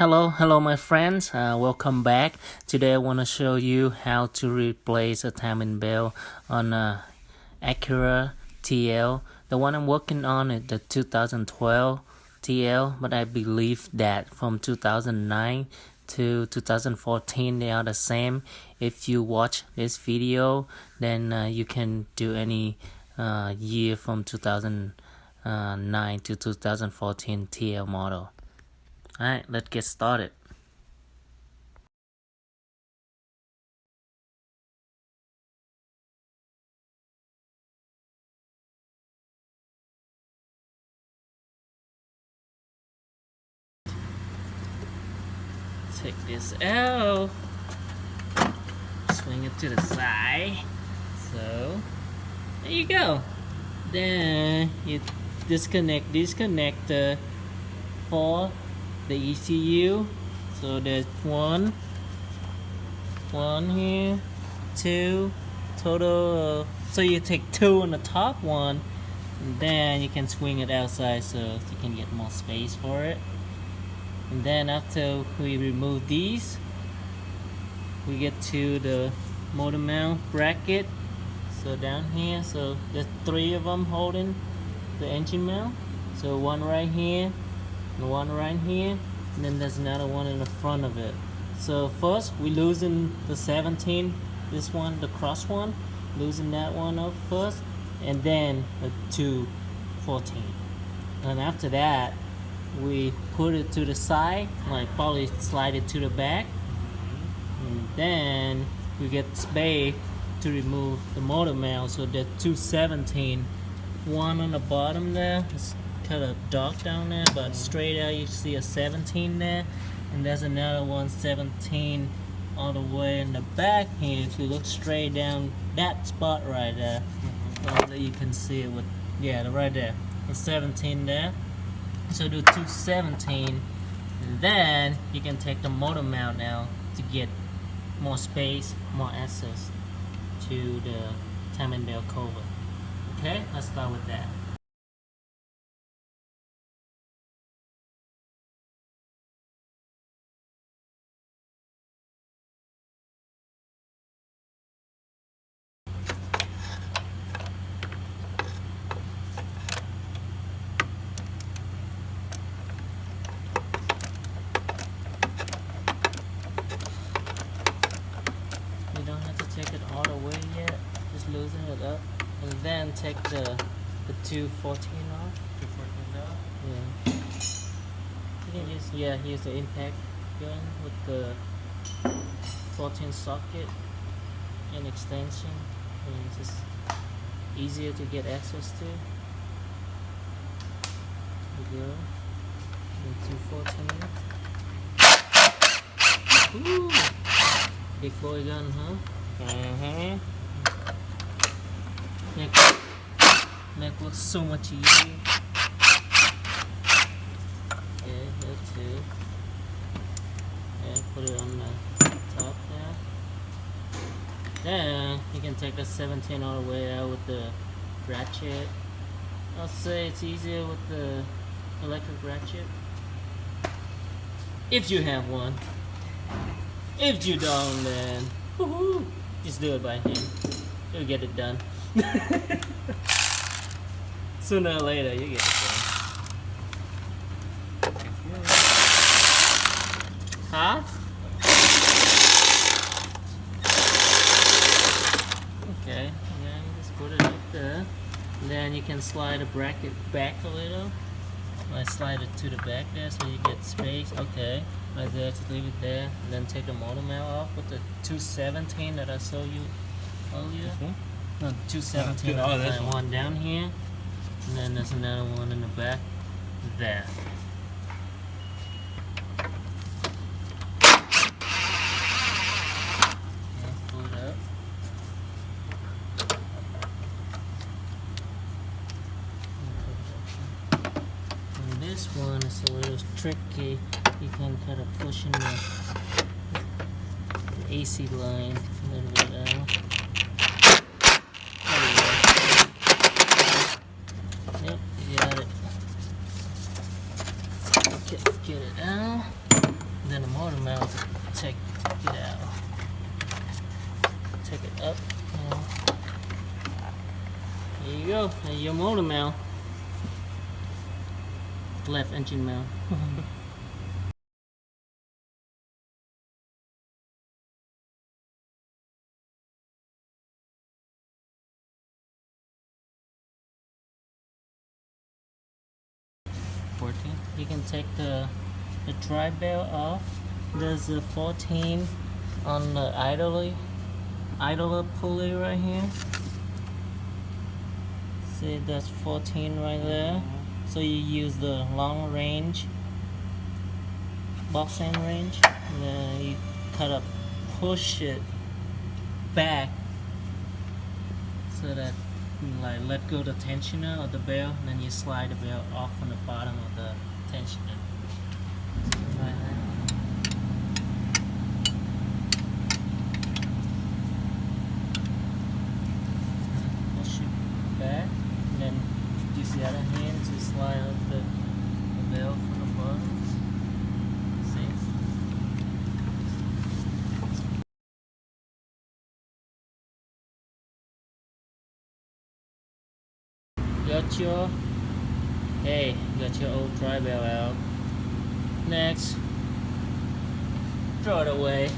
Hello my friends, welcome back. Today I want to show you how to replace a timing belt on a Acura TL. The one I'm working on is the 2012 TL, but I believe that from 2009 to 2014 they are the same. If you watch this video, then you can do any year from 2009 to 2014 TL model. Alright, let's get started. Take this out, swing it to the side, so there you go. Then you disconnect this connector for the ECU. So there's one here, two total, so you take two on the top one, and then you can swing it outside so you can get more space for it. And then after we remove these, we get to the motor mount bracket. So down here, so there's three of them holding the engine mount. So one right here, and one right here, and then there's another one in the front of it. So first we loosen the 17, this one, the cross one, loosen that one up first, and then the 214. And after that, we put it to the side, like probably slide it to the back, and then we get space to remove the motor mount. So the 217, one on the bottom there, it's kind of dark down there, but straight out you see a 17 there, and there's another one 17 all the way in the back here. If you look straight down that spot right there, you can see it with, yeah, right there, the 17 there. So do 217, and then you can take the motor mount now to get more space, more access to the timing belt cover. Okay, let's start with that. You don't have to take it all the way yet, just loosen it up, and then take the 214 off. 214 off? Yeah. You can use, yeah, here's the impact gun with the 14 socket and extension, and it's just easier to get access to. There you go. The 214. Ooh! Big boy gun, huh? Make look so much easier. Okay, here too. Okay, put it on the top there. Then you can take the 17 all the way out with the ratchet. I'll say it's easier with the electric ratchet, if you have one. If you don't, then woohoo, just do it by hand. You'll get it done. Sooner or later, you get it done. Huh? Okay, then just put it up there. And then you can slide the bracket back a little. I slide it to the back there so you get space. Okay, right there, just leave it there. And then take the motor mount off with the 217 that I showed you earlier. No, 217. Oh, there's one down here. And then there's another one in the back there. Let's pull it up. And this one is a little tricky. You can kind of push in the AC line a little bit out. Yep, you got it. Get it out. motor mount, take it out. Take it up. There you go. There's your motor mount. Left engine mount. You can take the drive bell off. There's a 14 on the idler pulley right here. See, that's 14 right there. So you use the long range, box end range, and then you kind of push it back so that like let go the tensioner of the bell, and then you slide the bell off from the bottom of the tensioner. Right there. Push it back, and then use the other hand to slide up the bell from the bottom. See? Got your old drive bell out. Next, throw it away.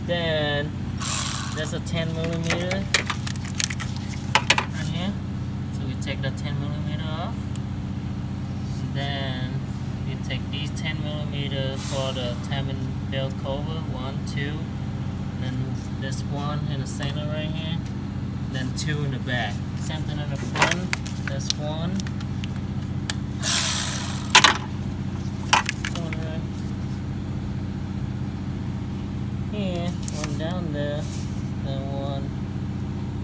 Then there's a 10mm right here. So we take the 10mm off. And then you take these 10mm for the timing belt cover. 1, 2, and then there's one in the center right here. And then 2 in the back. Same thing in the front. There's one. Here, one down there, then one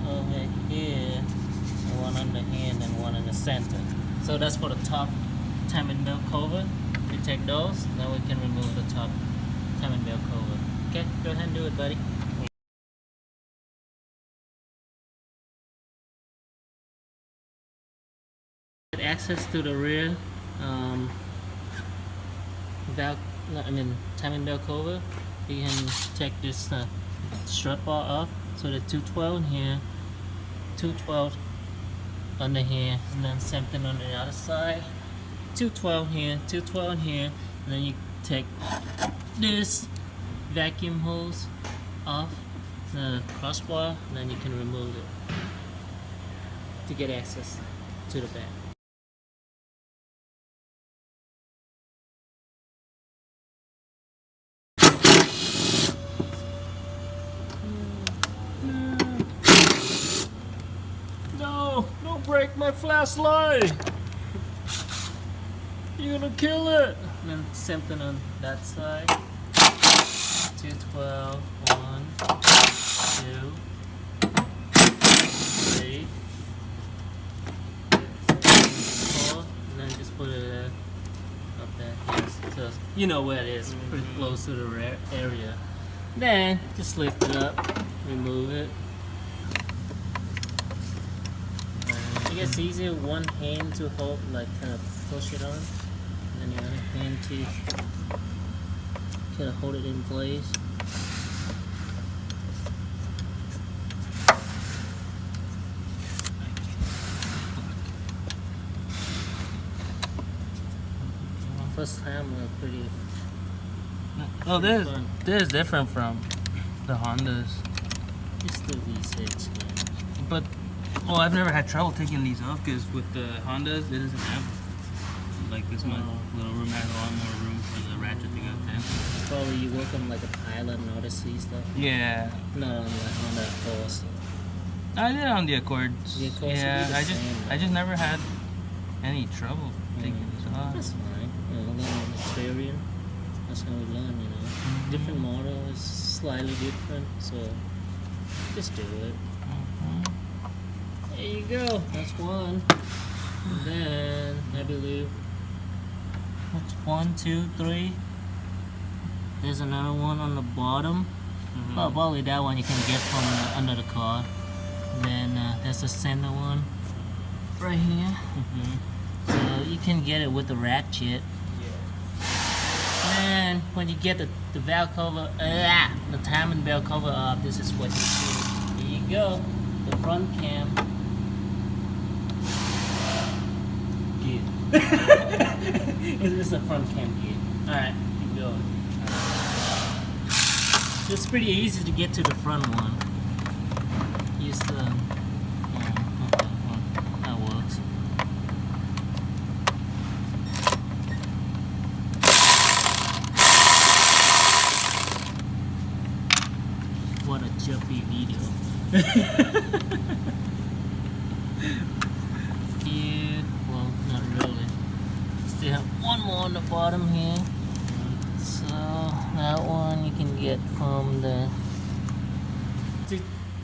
over here, and one under here, and then one in the center. So that's for the top timing belt cover. We take those, then we can remove the top timing belt cover. Okay, go ahead and do it, buddy. Access to the rear timing belt cover. You can take this strut bar off. So the 212 here, 212 under here, and then same thing on the other side. 212 here, 212 here, and then you take this vacuum hose off the crossbar, and then you can remove it to get access to the back. Don't break my flashlight! You're gonna kill it! And then something on that side. 212, 1, 2, 3, 4, and then just put it up there. Yes. So you know where it is, pretty close to the rear area. Then just lift it up, remove it. I guess it's easier one hand to hold, like kind of push it on, and then the other hand to kind of hold it in place. First time we're pretty. Oh, this is different from the Hondas. It's the V6, man. But I've never had trouble taking these off because with the Hondas, it doesn't have like this much little room. Has a lot more room for the ratchet to go to. Probably you work on like a Pilot and Odyssey stuff. Yeah. Not on the Force. I did it on the Accords. The Accords I just never had any trouble taking this off. That's fine. Learn on experience. That's how we learn, you know. Different model is slightly different, so just do it. There you go. That's one. And then I believe that's 1, 2, 3. There's another one on the bottom. Well, probably that one you can get from under the car. And then there's a center one right here. So you can get it with the ratchet. And when you get the valve cover, the timing valve cover up, this is what you see. Here you go, the front cam. Gear. This is a front cam gear. Alright, keep going. It's pretty easy to get to the front one. Use the that works. What a jumpy video. Yeah, well, not really. Still have one more on the bottom here. So that one you can get from the.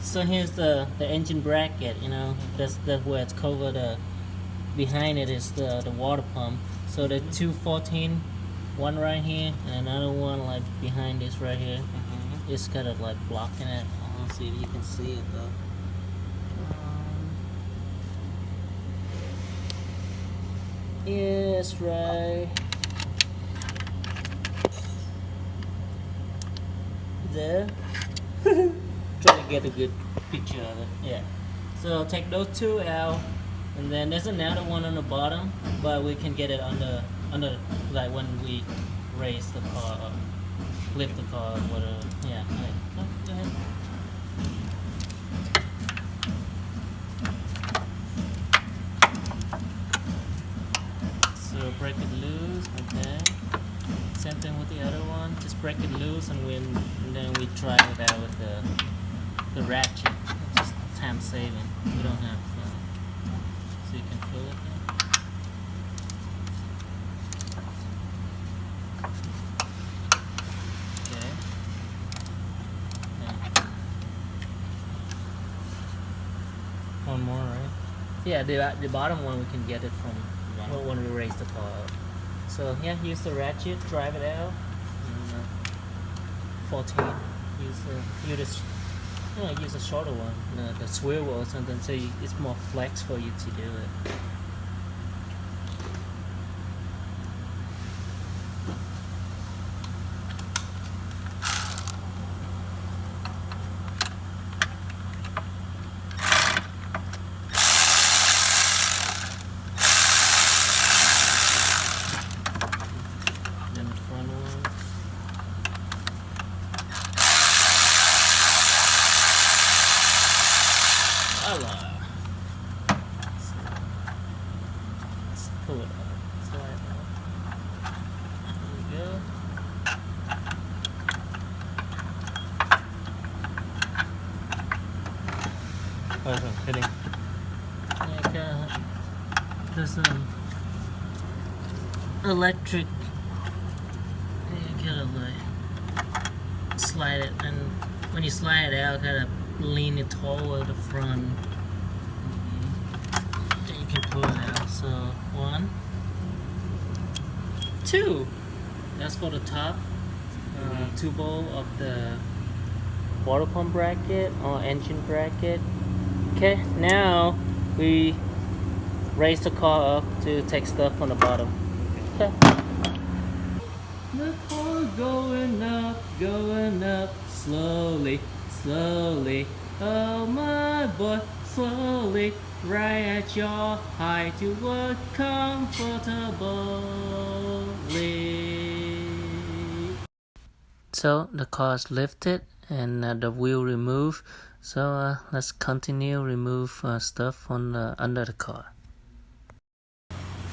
So here's the engine bracket. You know, that's where it's covered. Behind it is the water pump. So the 214, one right here, and another one like behind this right here. It's kind of like blocking it. Let's see if you can see it though. Yes, right there. Try to get a good picture of it. Yeah. So take those two out, and then there's another one on the bottom, but we can get it under like when we raise the car up, lift the car, whatever. Yeah. Right. Oh, go ahead. So break it loose, okay. Same thing with the other one. Just break it loose, and then we try it out with the ratchet. Just time saving. We don't have so you can feel it. Okay. Yeah. One more, right? Yeah, the bottom one we can get it from when we raise the car up. So yeah, use the ratchet, drive it out. And, 14. Use a shorter one, the swivel or something, so it's more flex for you to do it. Pull it up. Slide it up. There we go. Oh, it's hitting. Like there's electric. You gotta like slide it, and when you slide it out, gotta lean it toward the front. Then you can pull it out. So 1, 2. That's for the top 2 bowl of the water pump bracket or engine bracket. Okay, now we raise the car up to take stuff from the bottom. Okay. The car going up, slowly, slowly. Oh my boy, slowly. Right at your height, you work comfortably. So the car is lifted and the wheel removed. So let's continue remove stuff on under the car.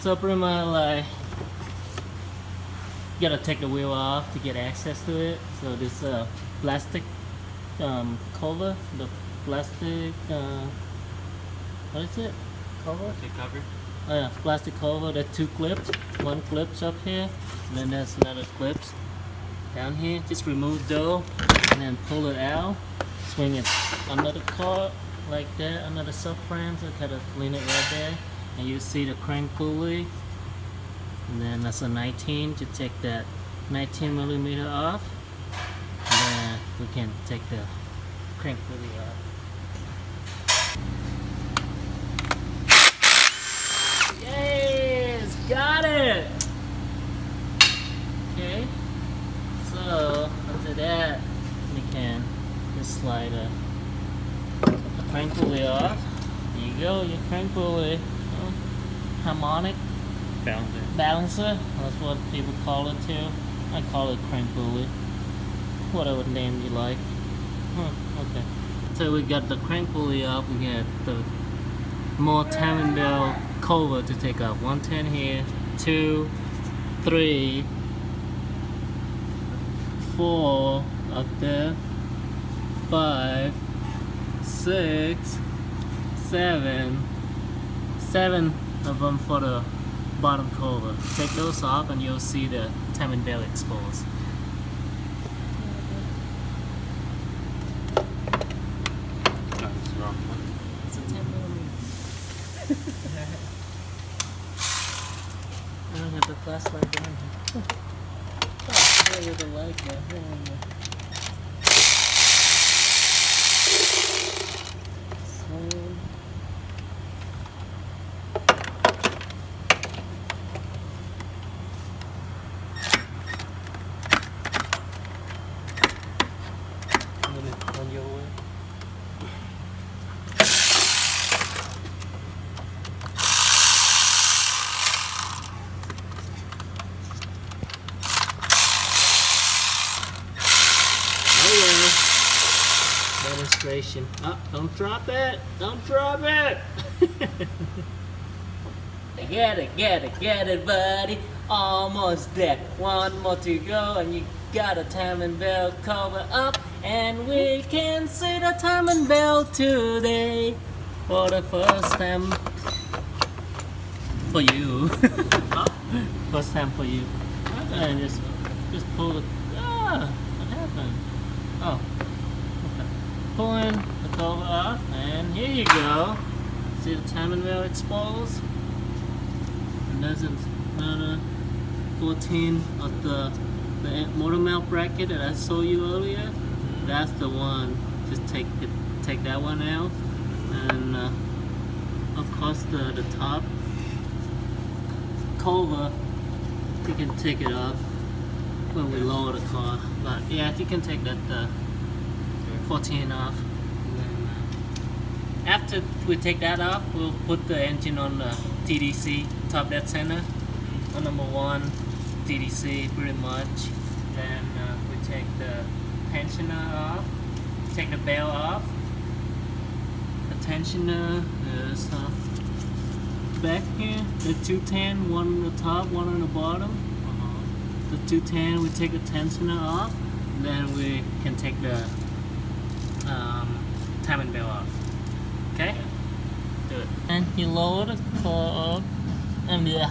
So pretty much like you gotta take the wheel off to get access to it. So this plastic cover, the plastic what is it? Cover? Cover. Oh yeah, plastic cover. There are 2 clips. One clips up here, and then there's another clips down here. Just remove those and then pull it out. Swing it under the car like that, under the subframe. So kind of lean it right there, and you see the crank pulley. And then that's a 19. To take that 19mm off, and then we can take the crank pulley off. Yes, got it. Okay. just slide the crank pulley off. There you go, your crank pulley. Harmonic balancer. That's what people call it too. I call it crank pulley. Whatever name you like. Okay. So we got the crank pulley off. We got the more timing belt cover to take off. 110 here, 2, 3, 4 up there, 5, 6, 7 of them for the bottom cover. Take those off and you'll see the timing belt exposed. It's a 10mm. I don't have the flashlight down here. Oh, there with the light there. On your way. Demonstration. Oh, don't drop it! Don't drop it! Get it, buddy. Almost there. One more to go, and you got a timing belt cover up, and we can see the timing belt today for the first time for you. First time for you. And just pull it. What happened? Oh. Pulling the cover off, and here you go. See the timing belt exposed? And doesn't matter. 14 of the motor mount bracket that I showed you earlier. That's the one. Just take that one out, and of course the top cover you can take it off when we lower the car. But yeah, you can take that 14 off. And then, after we take that off, we'll put the engine on the TDC, top dead center, on number 1 TDC pretty much. Then we take the tensioner off, take the bell off. The tensioner is back here, the 210, one on the top, one on the bottom. The 210, we take the tensioner off, then we can take the timing belt off. Okay? Do it. And you lower the car up, and you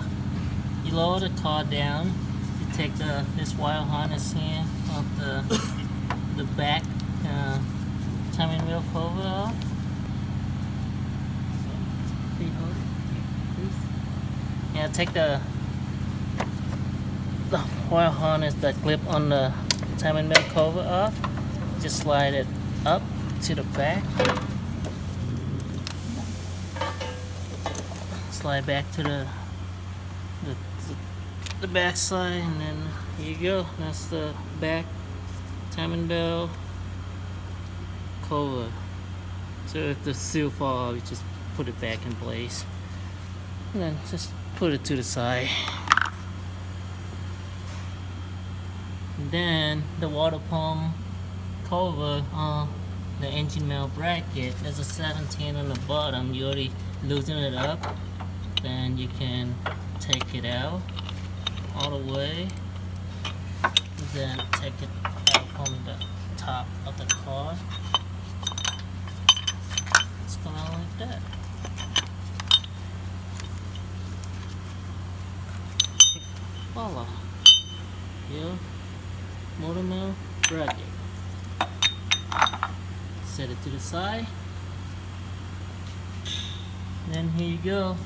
lower the car down. You take this wire harness here off the back timing belt cover off. Yeah, take the wire harness that clip on the timing belt cover off. Just slide it up to the back. Slide back to the back side, and then here you go. That's the back timing belt cover. So if the seal falls off, you just put it back in place, and then just put it to the side. And then the water pump cover on the engine mount bracket, there's a 17 on the bottom. You already loosen it up, then you can take it out all the way, then take it out from the top of the car. It's going on like that. Voila. Your motor mount bracket. Set it to the side. Then here you go.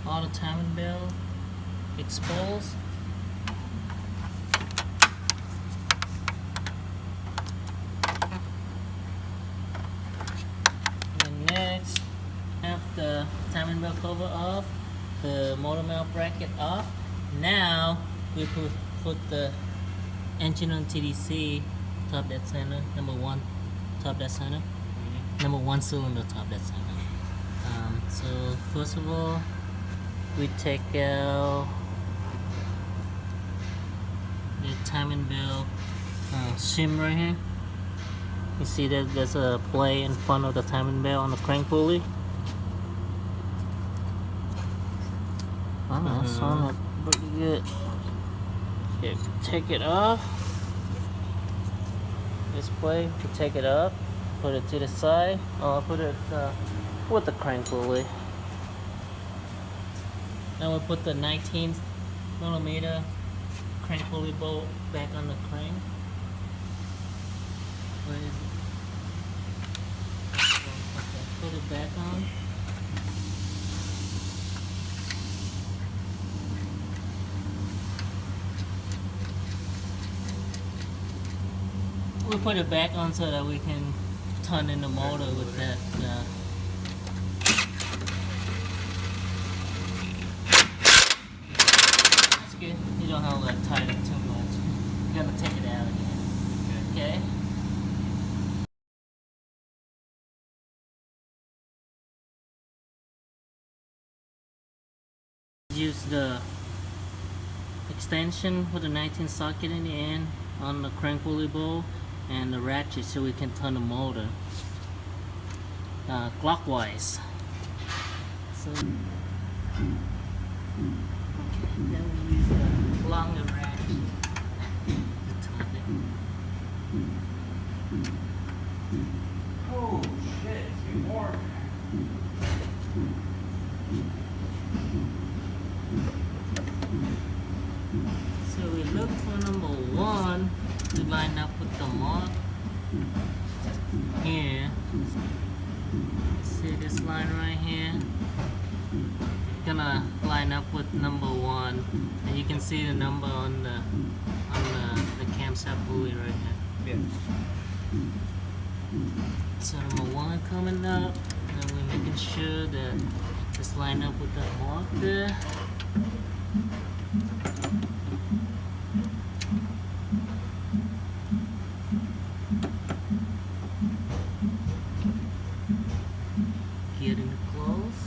All the timing belt exposed. And next, after timing belt cover off, the motor mount bracket off. Now we put the engine on TDC, top dead center, number 1 top dead center. Number 1 cylinder top dead center. So first of all, we take out the timing belt shim right here. You see that there's a play in front of the timing belt on the crank pulley. Oh, that's on it pretty good. Okay, take it off. This play, we take it up, put it to the side, or put it with the crank pulley. Now we put the 19mm crank pulley bolt back on the crank. Where is it? Okay, put it back on. We put it back on so that we can turn in the motor with that. That's good. You don't have to like tighten it too much. You're gonna take it out again. Okay. Use the extension with the 19 socket in the end on the crank pulley bolt and the ratchet so we can turn the motor clockwise. So then we use the longer ratchet to turn it. Oh shit, it's even more. So we look for number 1 to line up with the mark here. See this line right here? Gonna line up with number 1, and you can see the number on the camshaft pulley right here. Yeah. So number 1 coming up, and we're making sure that it's lined up with that mark there. Getting it close.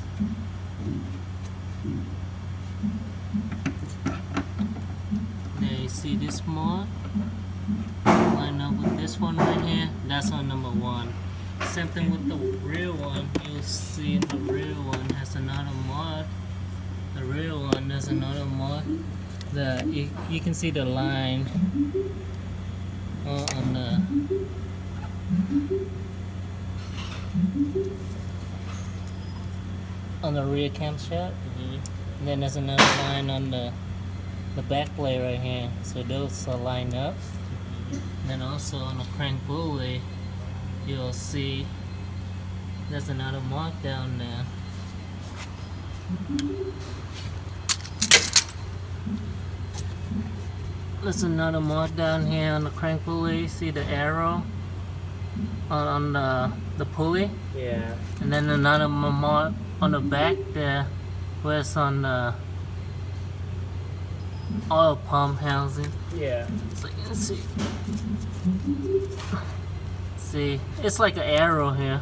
Now you see this mark? Line up with this one right here. That's on number 1. Same thing with the rear one. You'll see the rear one has another mark. The rear one has another mark. You can see the line on the rear camshaft. And then there's another line on the back plate right here. So those are lined up. And then also on the crank pulley, you'll see there's another mark down there. There's another mark down here on the crank pulley. See the arrow on the pulley? Yeah. And then another mark on the back there where it's on the oil pump housing. Yeah. So you can see. See, it's like an arrow here,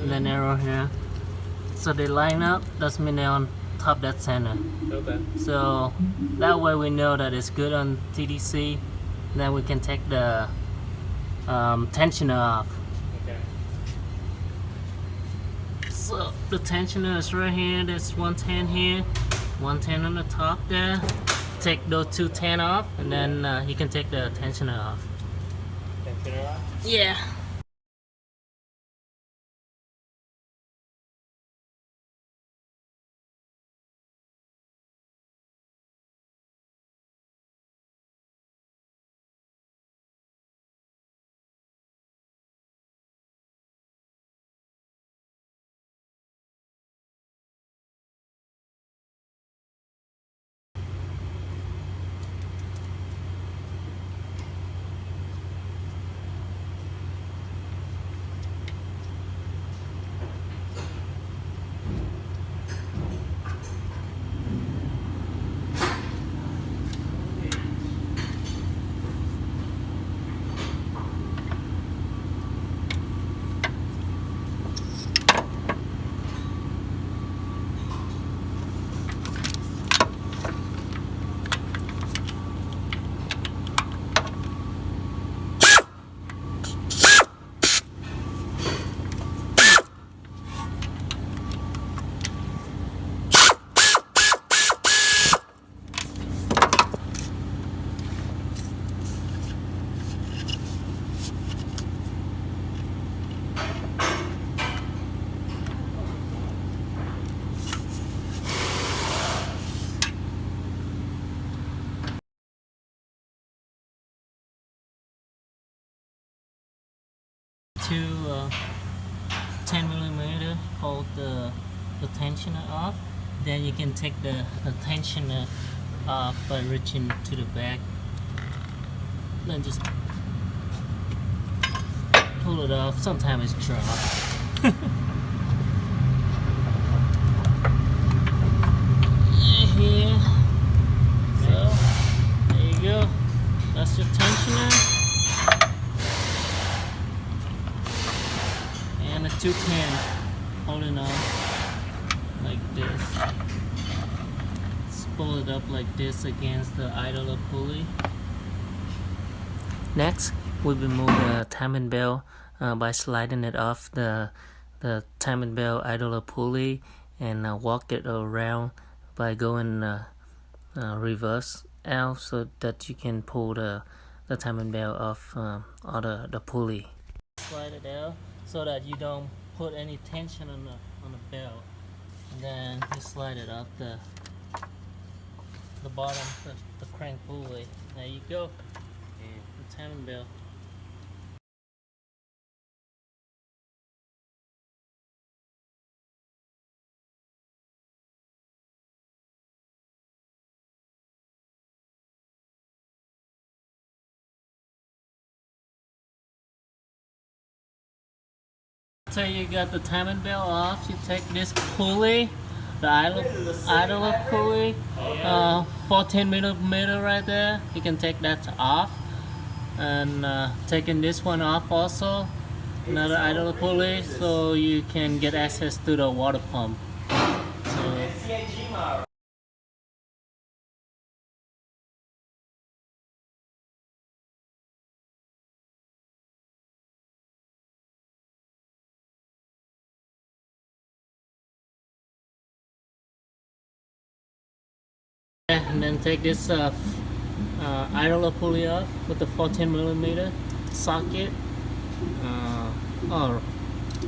and then arrow here. So they line up, that means they're on top dead center. Okay. So that way we know that it's good on TDC. Then we can take the tensioner off. Okay. So the tensioner is right here. There's 110 here, 110 on the top there. Take those 210 off, and then you can take the tensioner off. Tensioner off? Yeah. two 10 millimeter hold the tensioner off. Then you can take the tensioner off by reaching to the back. Then just pull it off. Sometimes it's dropped. Here. So there you go. That's your tensioner. And a 210 holding on like this. Let's pull it up like this against the idler pulley. Next, we remove the timing belt by sliding it off the timing belt idler pulley and walk it around by going reverse out so that you can pull the timing belt off or the pulley. Slide it out so that you don't put any tension on the belt, and then you slide it off the bottom, the crank pulley. There you go. The timing belt. So you got the timing belt off, you take this pulley, the idler pulley, 14 millimeter right there, you can take that off. And taking this one off also, another idler pulley, so you can get access to the water pump. So, and then take this idler pulley off with the 14 millimeter socket or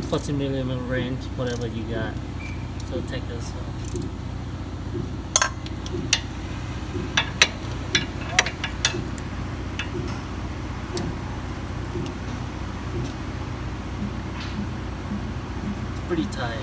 14 millimeter range, whatever you got. So take this off. It's pretty tight.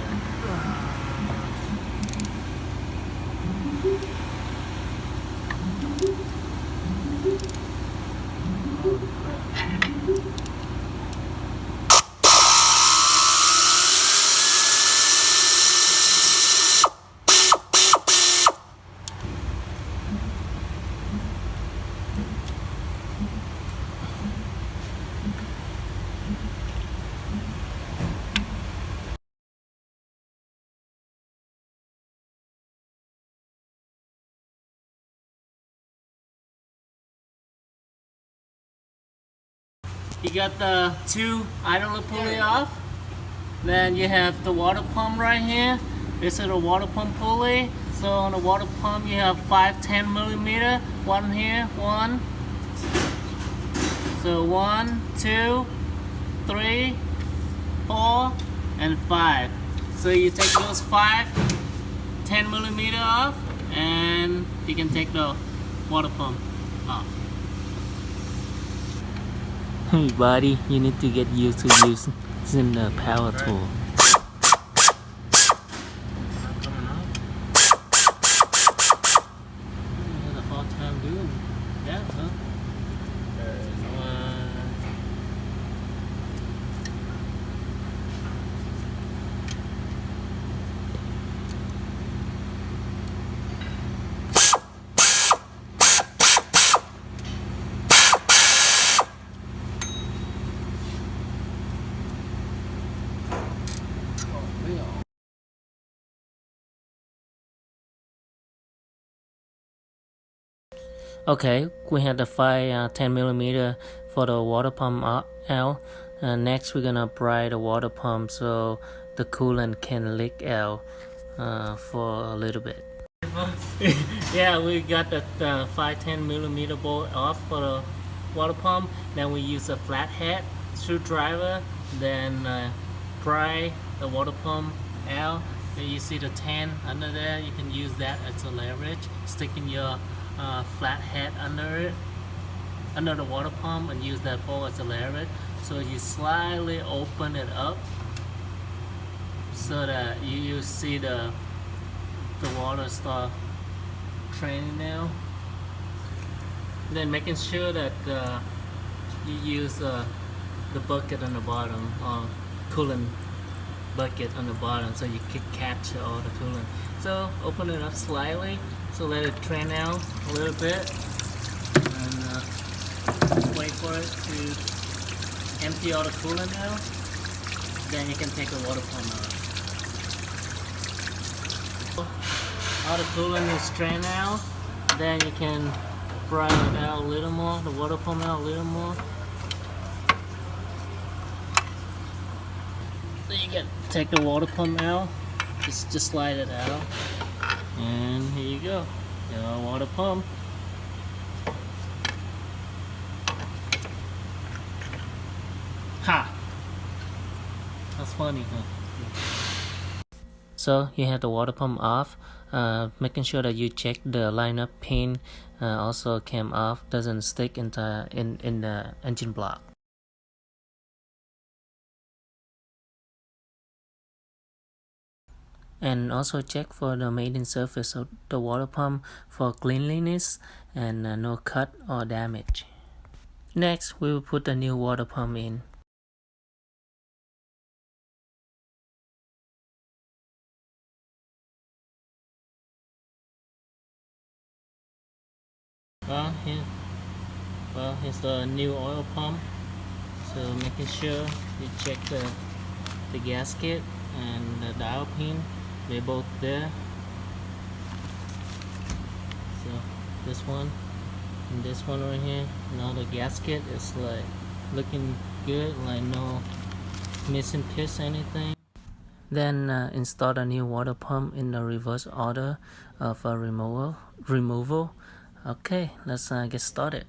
You got the two idler pulley off. Then you have the water pump right here. This is a water pump pulley. So on the water pump you have 5-10 millimeter. One here, one. So 1, 2, 3, 4, and 5. So you take those 5-10 millimeter off, and you can take the water pump off. Hey buddy, you need to get used to using the power tool. You had a hard time doing that, huh? Okay, we had the 10 millimeter for the water pump out. Next, we're gonna apply the water pump so the coolant can leak out for a little bit. Yeah, we got the 5-10 millimeter bolt off for the water pump. Then we use a flathead screwdriver. Then pry the water pump out. Then you see the 10 under there. You can use that as a leverage. Sticking your flathead under it. under the water pump and use that pole as a leverage. So you slightly open it up so that you see the water start draining now. Then making sure that you use the bucket on the bottom, or coolant bucket on the bottom, so you can capture all the coolant. So open it up slightly, so let it drain out a little bit, and wait for it to empty all the coolant out. Then you can take the water pump out. All the coolant is drained out. Then you can fry it out a little more, the water pump out a little more. Then you can take the water pump out, just slide it out, and here you go, your water pump. Ha! That's funny, huh? So you have the water pump off, making sure that you check the lineup pin also came off, doesn't stick in the engine block. And also check for the mating surface of the water pump for cleanliness and no cut or damage. Next, we will put the new water pump in. Here's the new oil pump. So making sure you check the gasket and the dial pin, they're both there. So this one and this one right here. Now the gasket is like looking good, like no missing piece or anything. Then install a new water pump in the reverse order of removal. Okay, let's get started.